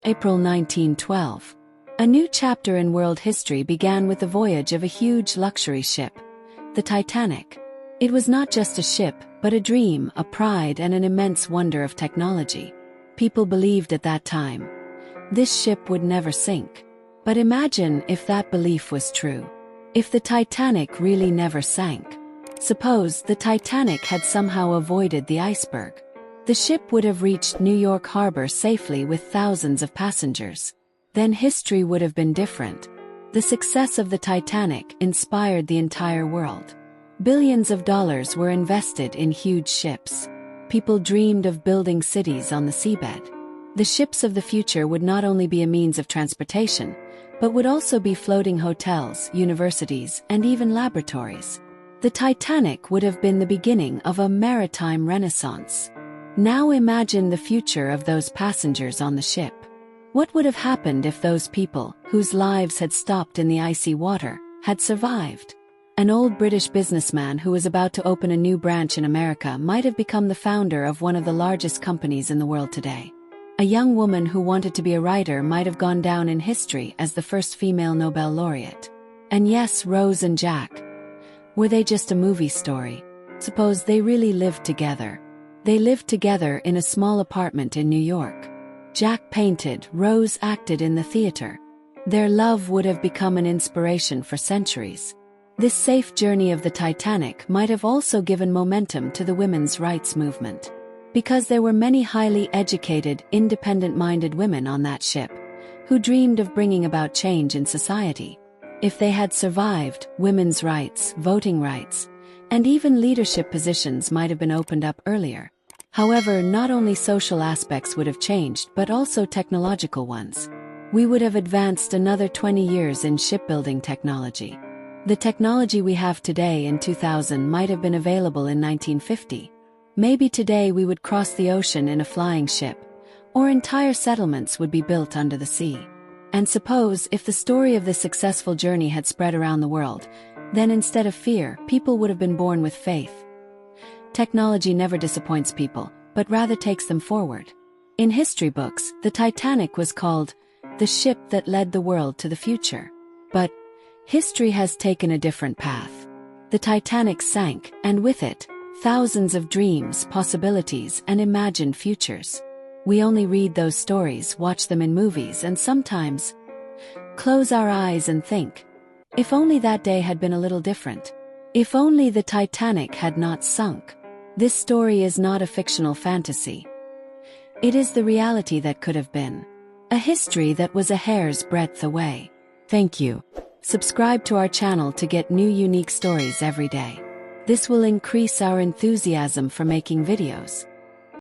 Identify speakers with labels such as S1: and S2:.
S1: April 1912. A new chapter in world history began with the voyage of a huge luxury ship, the Titanic. It was not just a ship, but a dream, a pride, and an immense wonder of technology. People believed at that time this ship would never sink. But imagine if that belief was true. If the Titanic really never sank. Suppose the Titanic had somehow avoided the iceberg. The ship would have reached New York Harbor safely with thousands of passengers. Then history would have been different. The success of the Titanic inspired the entire world. Billions of dollars were invested in huge ships. People dreamed of building cities on the seabed. The ships of the future would not only be a means of transportation, but would also be floating hotels, universities, and even laboratories. The Titanic would have been the beginning of a maritime renaissance. Now imagine the future of those passengers on the ship. What would have happened if those people, whose lives had stopped in the icy water, had survived? An old British businessman who was about to open a new branch in America might have become the founder of one of the largest companies in the world today. A young woman who wanted to be a writer might have gone down in history as the first female Nobel laureate. And yes, Rose and Jack. Were they just a movie story? Suppose they really lived together. They lived together in a small apartment in New York. Jack painted, Rose acted in the theater. Their love would have become an inspiration for centuries. This safe journey of the Titanic might have also given momentum to the women's rights movement. Because there were many highly educated, independent-minded women on that ship, who dreamed of bringing about change in society. If they had survived, women's rights, voting rights, and even leadership positions might have been opened up earlier. However, not only social aspects would have changed, but also technological ones. We would have advanced another 20 years in shipbuilding technology. The technology we have today in 2000 might have been available in 1950. Maybe today we would cross the ocean in a flying ship, or entire settlements would be built under the sea. And suppose if the story of this successful journey had spread around the world, then instead of fear, people would have been born with faith. Technology never disappoints people, but rather takes them forward. In history books, the Titanic was called the ship that led the world to the future. But history has taken a different path. The Titanic sank, and with it, thousands of dreams, possibilities, and imagined futures. We only read those stories, watch them in movies, and sometimes close our eyes and think, if only that day had been a little different. If only the Titanic had not sunk. This story is not a fictional fantasy. It is the reality that could have been. A history that was a hair's breadth away. Thank you. Subscribe to our channel to get new unique stories every day. This will increase our enthusiasm for making videos.